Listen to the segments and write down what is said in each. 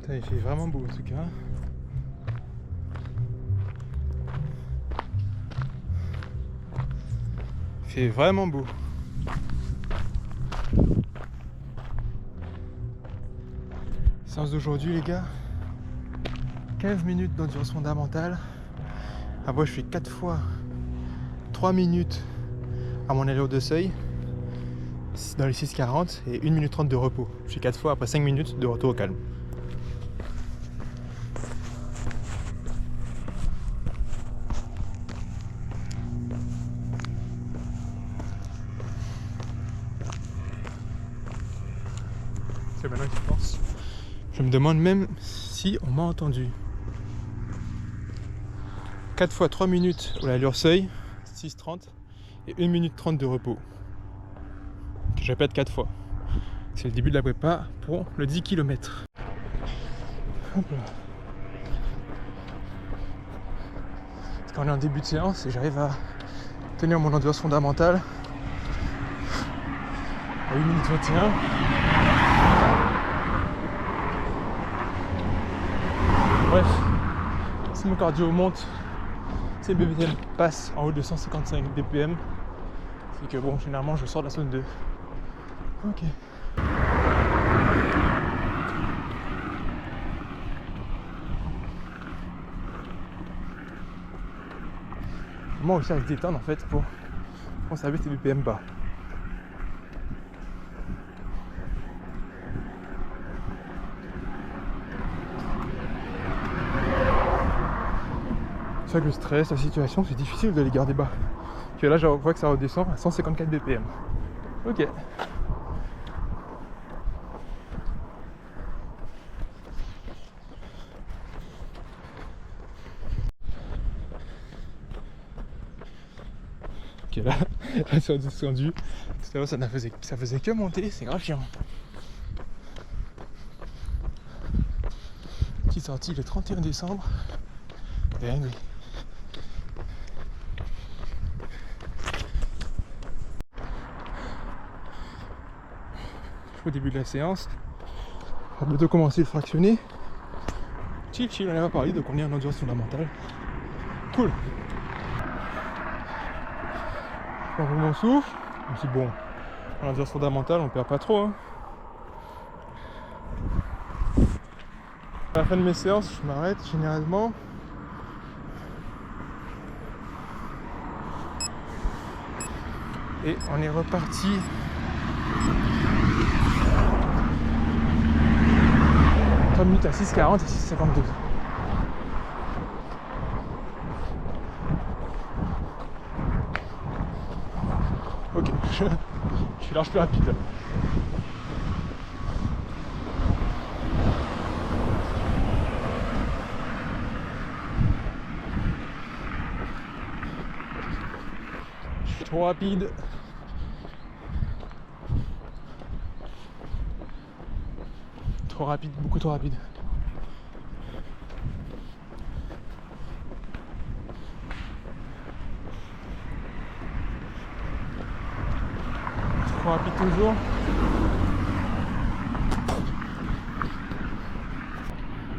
Putain, il fait vraiment beau en tout cas. Il fait vraiment beau. Séance d'aujourd'hui les gars. 15 minutes d'endurance fondamentale. Après je fais 4 fois 3 minutes à mon allure de seuil dans les 6,40 et 1 minute 30 de repos. Je fais 4 fois après 5 minutes de retour au calme. C'est maintenant que je pense. Je me demande même si on m'a entendu. 4 fois 3 minutes à l'allure seuil, 6,30 et 1 minute 30 de repos. Je répète 4 fois. C'est le début de la prépa pour le 10 km. Hop là. Parce qu'on est en début de séance et j'arrive à tenir mon endurance fondamentale à 1 minute 21. Bref, si mon cardio monte, si le BPM passe en haut de 155 BPM, c'est que bon, généralement je sors de la zone 2. Ok. Moi aussi à se détendre en fait pour conserver tes BPM bas. C'est vrai que le stress, la situation, c'est difficile de les garder bas. Puis là, je vois que ça redescend à 154 BPM. Ok. Ok, là c'est redescendu. Tout à l'heure, ça faisait que monter, c'est grave chiant. Petite sortie le 31 décembre. Dingue. Au début de la séance, on va bientôt commencer le fractionné. Chill, on n'a pas parlé, donc on est en endurance fondamentale. Cool. Je prends mon souffle. Je me suis dit, bon, en endurance fondamentale, on perd pas trop. Hein. À la fin de mes séances, je m'arrête généralement. Et on est reparti. Minutes à 6,40 et 6,52. Ok, je suis large plus rapide. Je suis trop rapide. Trop rapide, beaucoup trop rapide. Trop rapide toujours.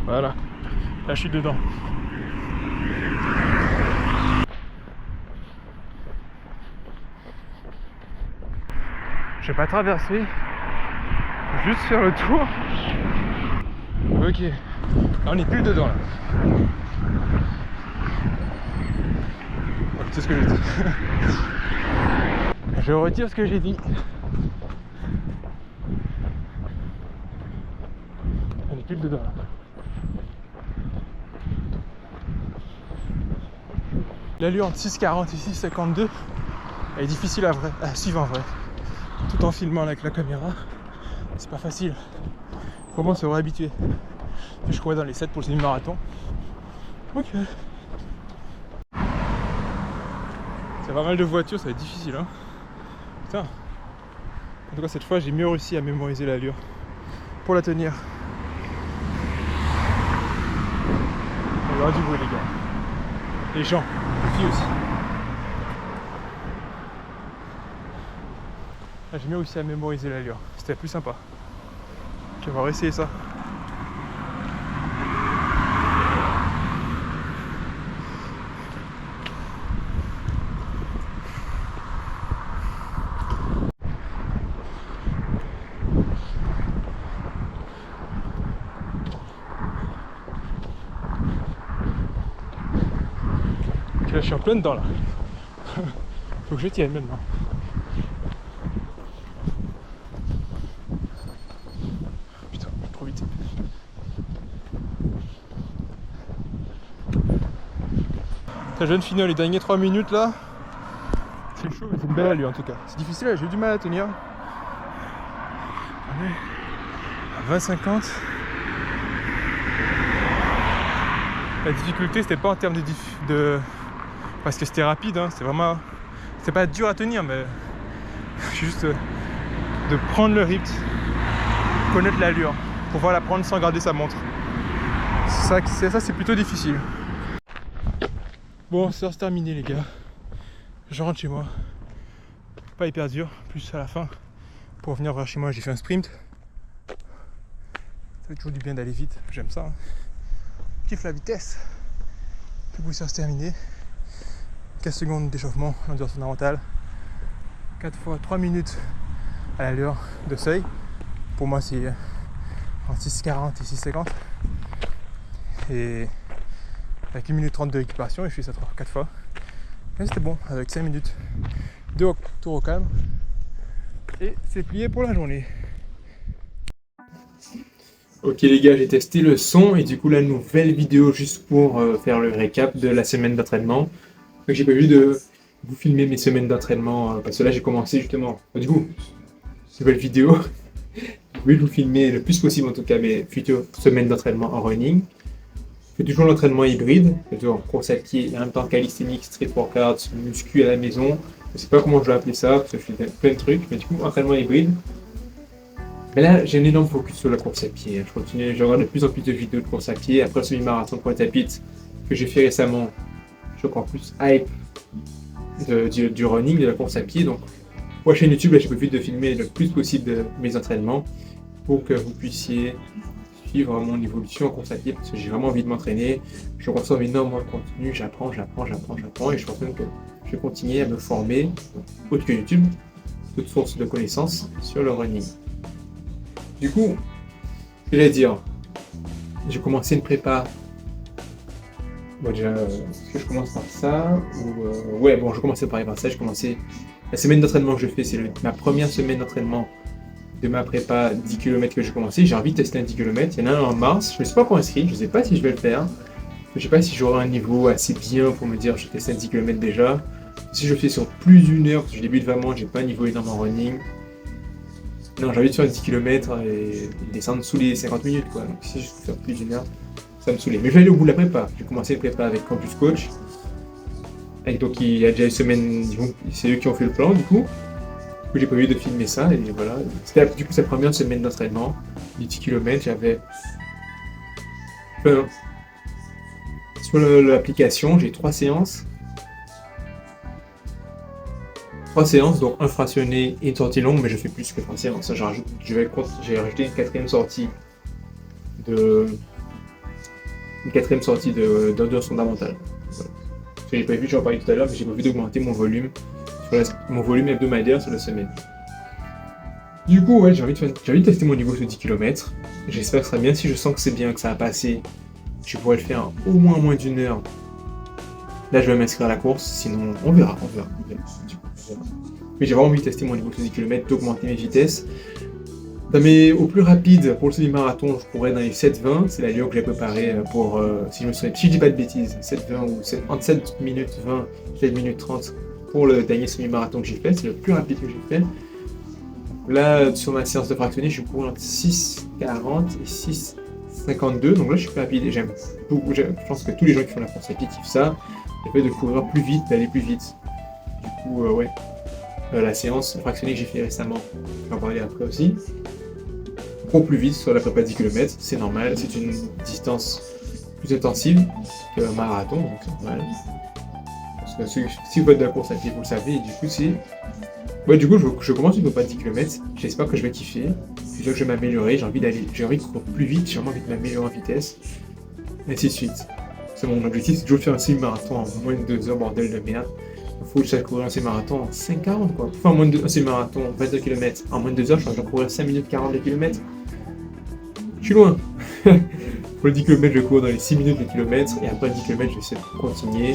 Voilà, là je suis dedans. Je vais pas traverser, juste faire le tour. Ok, là on est plus dedans là. C'est ce que j'ai dit. Je retire ce que j'ai dit. On est plus dedans là. L'allure entre 6,40 et 6,52 elle est difficile à suivre en vrai. Tout en filmant avec la caméra, c'est pas facile. Faut vraiment se réhabituer. Je courais dans les 7 pour le semi-marathon. Ok. C'est pas mal de voitures, ça va être difficile hein. Putain. En tout cas cette fois j'ai mieux réussi à mémoriser l'allure. Pour la tenir. Il y aura du bruit les gars. Les gens, les filles aussi. Là, j'ai mieux réussi à mémoriser l'allure. C'était plus sympa. Je vais essayer ça. je suis en plein dedans là. Faut que je tienne maintenant. Putain, trop vite. Je viens de finir les derniers 3 minutes là. C'est chaud, mais c'est une belle allure en tout cas. C'est difficile, j'ai eu du mal à tenir. Allez, à 20-50. La difficulté c'était pas en termes de... Parce que c'était rapide, hein. C'était vraiment... C'était pas dur à tenir, mais juste de prendre le rythme, connaître l'allure, pouvoir la prendre sans garder sa montre. Ça c'est plutôt difficile. Bon, c'est terminé les gars. Je rentre chez moi. Pas hyper dur, plus à la fin. Pour revenir vers chez moi, j'ai fait un sprint. Ça fait toujours du bien d'aller vite, j'aime ça. Je kiffe la vitesse. Du coup, ça se terminé. 15 secondes d'échauffement, l'endurance fondamentale. 4 fois 3 minutes à l'allure de seuil. Pour moi, c'est en 6,40 et 6,50. Et avec 1 minute 30 de récupération, et je fais ça 4 fois. Mais c'était bon, avec 5 minutes de tour au calme. Et c'est plié pour la journée. Ok les gars, j'ai testé le son et du coup la nouvelle vidéo juste pour faire le récap de la semaine d'entraînement. J'ai prévu de vous filmer mes semaines d'entraînement parce que là j'ai commencé justement, du coup, nouvelle vidéo. Je voulais vous filmer le plus possible en tout cas mes futures semaines d'entraînement en running. Je fais toujours l'entraînement hybride, toujours course à pied et en même temps calisthenics, street workout, muscu à la maison. Je sais pas comment je vais appeler ça parce que je fais plein de trucs, mais du coup entraînement hybride. Mais là j'ai un énorme focus sur la course à pied. Je regarde de plus en plus de vidéos de course à pied. Après le semi-marathon de Pointe-à-Pitre que j'ai fait récemment, je suis encore plus hype du running, de la course à pied. Donc pour la chaîne YouTube, là j'ai prévu de filmer le plus possible de mes entraînements pour que vous puissiez suivre mon évolution en course à pied parce que j'ai vraiment envie de m'entraîner. Je consomme énormément de contenu, j'apprends et je pense même que je vais continuer à me former, autre que YouTube, toute source de connaissances sur le running. Du coup, je vais dire, j'ai commencé une prépa. Bon déjà, est-ce que je commence par ça ou ouais, bon, je commençais par ça. J'ai commencé la semaine d'entraînement que je fais, c'est ma première semaine d'entraînement de ma prépa 10 km que j'ai commencé. J'ai envie de tester un 10 km. Il y en a un en mars. Je ne me suis pas encore inscrit. Je ne sais pas si je vais le faire. Je ne sais pas si j'aurai un niveau assez bien pour me dire je vais tester un 10 km déjà. Si je fais sur plus d'une heure, parce que je débute vraiment, j'ai pas un niveau énorme en running. Non, j'ai envie de faire un 10 km et descendre sous les 50 minutes quoi. Donc si je peux faire plus d'une heure, ça me saoulait. Mais je vais aller au bout de la prépa. J'ai commencé la prépa avec Campus Coach. Et donc il y a déjà une semaine, c'est eux qui ont fait le plan du coup. J'ai prévu de filmer ça et voilà. C'était du coup sa première semaine d'entraînement, 10 km. J'avais sur l'application, j'ai 3 séances. 3 séances, donc un fractionné et une sortie longue, mais je fais plus que 3 séances. J'ai rajouté une quatrième sortie d'endurance fondamentale. Voilà. J'ai prévu, j'en parlais tout à l'heure, mais j'ai prévu d'augmenter mon volume hebdomadaire sur la semaine. Du coup, ouais, j'ai envie de tester mon niveau sur 10 km. J'espère que ça sera bien. Si je sens que c'est bien, que ça va passer, je pourrais le faire au moins d'une heure. Là, je vais m'inscrire à la course, sinon on verra. Mais j'ai vraiment envie de tester mon niveau sur 10 km, d'augmenter mes vitesses. Au plus rapide, pour le semi-marathon, je pourrais dans les 7,20. C'est l'allure que j'ai préparée pour, si je dis pas de bêtises, 7,20 ou entre 7 minutes 20 et 7 minutes 30 pour le dernier semi-marathon que j'ai fait. C'est le plus rapide que j'ai fait. Là, sur ma séance de fractionné, je suis couru entre 6,40 et 6,52. Donc là, je suis plus rapide et j'aime beaucoup. Je pense que tous les gens qui font la course à pied kiffent ça. Le fait de courir plus vite, d'aller plus vite. Du coup, ouais. La séance fractionnée que j'ai fait récemment, je vais en parler après aussi. On court plus vite sur la prépa 10 km, c'est normal. C'est une distance plus intensive qu'un marathon, donc c'est normal. Parce que si vous faites de la course à pied, vous le savez, et du coup, c'est. Ouais, du coup, je commence une prépa 10 km. J'espère que je vais kiffer. J'espère que je vais m'améliorer. J'ai envie de courir plus vite. J'ai vraiment envie de m'améliorer en vitesse. Et ainsi de suite. C'est mon objectif, c'est toujours de faire un semi-marathon en moins de 2 heures, bordel de merde. Il faut que j'aille courir un semi-marathon en 5,40 quoi. Pour faire un semi-marathon 22 km en moins de 2 heures, je dois courir 5 minutes 40 les km. Je suis loin. Pour le 10 km, je cours dans les 6 minutes les kilomètres. Et après le 10 km, je vais essayer de continuer.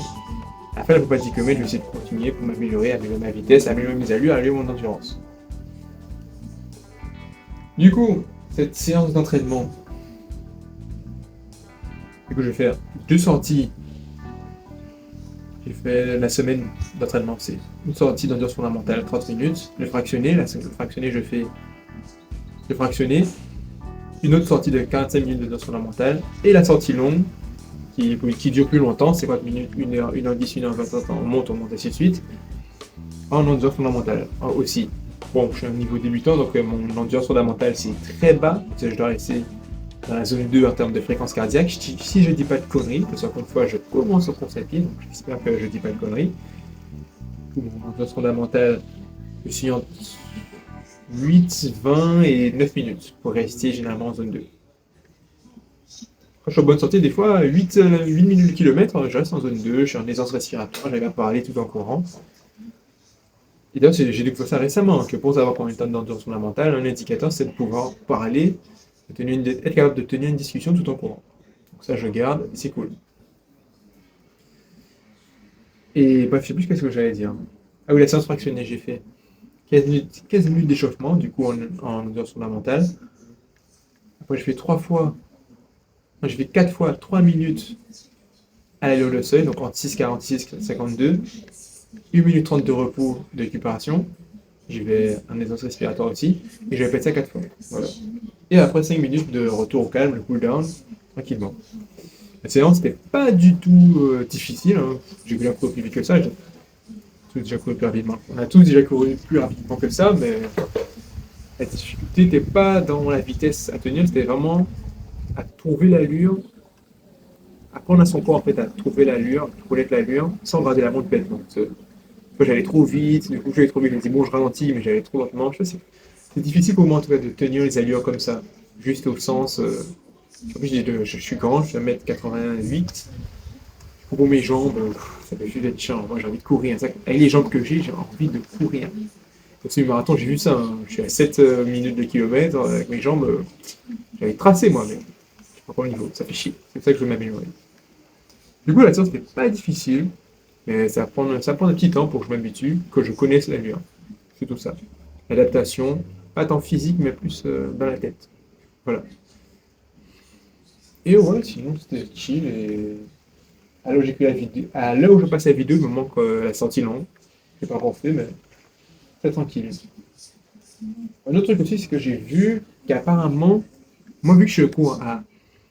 Après la prépa 10 km, je vais essayer de continuer pour m'améliorer, améliorer ma vitesse, améliorer mes allures, améliorer mon endurance. Du coup, cette séance d'entraînement, du coup, je vais faire 2 sorties. J'ai fait la semaine d'entraînement, c'est une sortie d'endurance fondamentale, 30 minutes. Le fractionné, le fractionné, je fais le fractionné. Une autre sortie de 45 minutes d'endurance fondamentale. Et la sortie longue, qui dure plus longtemps, 50 minutes, 1h, 1h10, 1h20, on monte, ainsi de suite. En endurance fondamentale aussi. Bon, je suis à un niveau débutant, donc mon endurance fondamentale, c'est très bas. Je dois rester dans la zone 2 en termes de fréquence cardiaque. Si je ne dis pas de conneries, parce qu'encore une fois, je commence au course à pied, donc j'espère que je ne dis pas de conneries. Mon endurance fondamentale, je suis entre 8, 20 et 9 minutes pour rester généralement en zone 2. Quand je suis en bonne santé, des fois, 8 minutes de kilomètre, je reste en zone 2, je suis en aisance respiratoire, j'arrive à parler tout en courant. Et d'ailleurs, j'ai découvert ça récemment, que pour savoir combien de temps d'endurance fondamentale, un indicateur, c'est de pouvoir parler, être capable de tenir une discussion tout en courant. Donc ça, je garde, et c'est cool. Et bref, je sais plus qu'est-ce que j'allais dire. Ah oui, la séance fractionnée, j'ai fait 15 minutes d'échauffement, du coup, en endurance fondamentale. Après, je fais 4 fois 3 minutes à l'aller au seuil, donc entre 6,46 et 52. 1 minute 30 de repos de récupération. J'y vais en aisance respiratoire aussi. Et je répète ça 4 fois. Voilà. Et après 5 minutes de retour au calme, le cool down, tranquillement. La séance n'était pas du tout difficile. Hein. J'ai déjà couru plus vite que ça. On a tous déjà couru plus rapidement que ça, mais la difficulté n'était pas dans la vitesse à tenir, c'était vraiment à trouver l'allure, apprendre à son corps en fait à trouver l'allure, connaître l'allure, sans garder la montre bêtement. J'allais trop vite, du coup j'allais trop vite, je me dis bon je ralentis, mais j'allais trop lentement. C'est difficile pour moi en tout cas de tenir les allures comme ça, juste au sens. En plus je suis grand, je suis 1m88. Pour mes jambes, ça fait juste être chiant. Moi j'ai envie de courir. Avec les jambes que j'ai envie de courir. Au marathon, j'ai vu ça. Hein. Je suis à 7 minutes de kilomètre avec mes jambes. J'avais tracé moi, mais je suis pas au niveau. Ça fait chier. C'est pour ça que je veux m'améliorer. Du coup, la séance n'était pas difficile, mais ça prend un petit temps pour que je m'habitue, que je connaisse l'allure. C'est tout ça. L'adaptation, pas tant physique, mais plus dans la tête. Voilà. Et ouais, sinon c'était chill et. À l'heure où je passe la vidéo, il me manque la sortie longue. Je n'ai pas encore fait, mais très tranquille. Un autre truc aussi, c'est que j'ai vu qu'apparemment, moi vu que je cours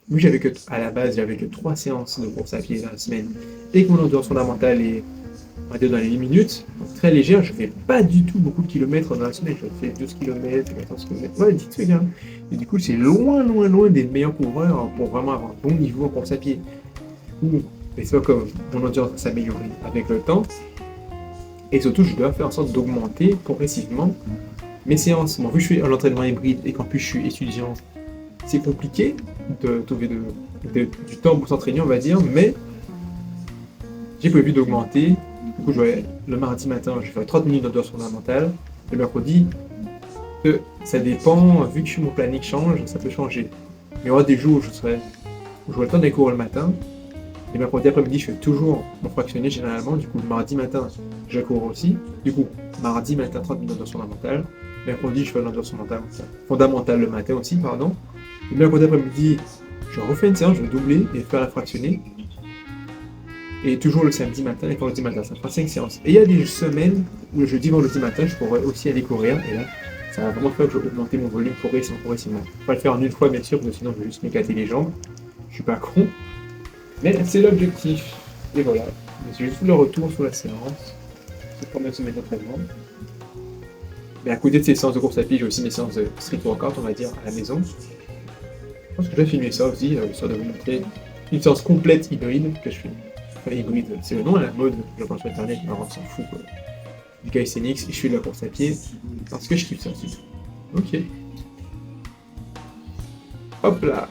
vu que à la base, j'avais que 3 séances de course à pied dans la semaine, et que mon endurance fondamentale est, on va dire, dans les 8 minutes, donc très légère, je ne fais pas du tout beaucoup de kilomètres dans la semaine. Je fais 12 km, 14 km, ouais, 10 trucs. Hein. Et du coup, c'est loin, loin, loin des meilleurs coureurs pour vraiment avoir un bon niveau en course à pied. Mais c'est pas comme mon endurance va s'améliorer avec le temps. Et surtout, je dois faire en sorte d'augmenter progressivement mes séances. Bon, vu que je suis à l'entraînement hybride et qu'en plus je suis étudiant, c'est compliqué de trouver du temps pour s'entraîner, on va dire, mais j'ai prévu d'augmenter. Du coup, le mardi matin, je vais faire 30 minutes d'endurance fondamentale. Le mercredi, ça dépend, vu que mon planning change, ça peut changer. Il y aura des jours où j'aurai le temps d'aller courir le matin. Et mercredi après-midi, je fais toujours mon fractionné généralement. Du coup, le mardi matin, je cours aussi. Du coup, mardi matin, 30 minutes d'endurance fondamentale. Mercredi, je fais l'endurance fondamentale le matin aussi, pardon. Le mercredi après-midi, je refais une séance, je vais doubler et faire la fractionnée. Et toujours le samedi matin et le vendredi matin, ça fera 5 séances. Et il y a des semaines où le jeudi, vendredi matin, je pourrais aussi aller courir. Et là, ça va vraiment faire que je vais augmenter mon volume progressivement. Je ne vais pas le faire en une fois, bien sûr, parce que sinon, je vais juste m'éclater les jambes. Je suis pas con. Mais c'est l'objectif. Et voilà. C'est juste le retour sur la séance. C'est la première semaine d'entraînement. Mais à côté de ces séances de course à pied, j'ai aussi mes séances de street workout, on va dire, à la maison. Je pense que je vais filmer ça aussi, histoire de vous montrer une séance complète hybride que je fais. Enfin, hybride, c'est le nom à la mode, je pense sur internet, mais on s'en fout quoi. Du calisthenics, et je fais de la course à pied parce que je kiffe ça aussi. Ok. Hop là.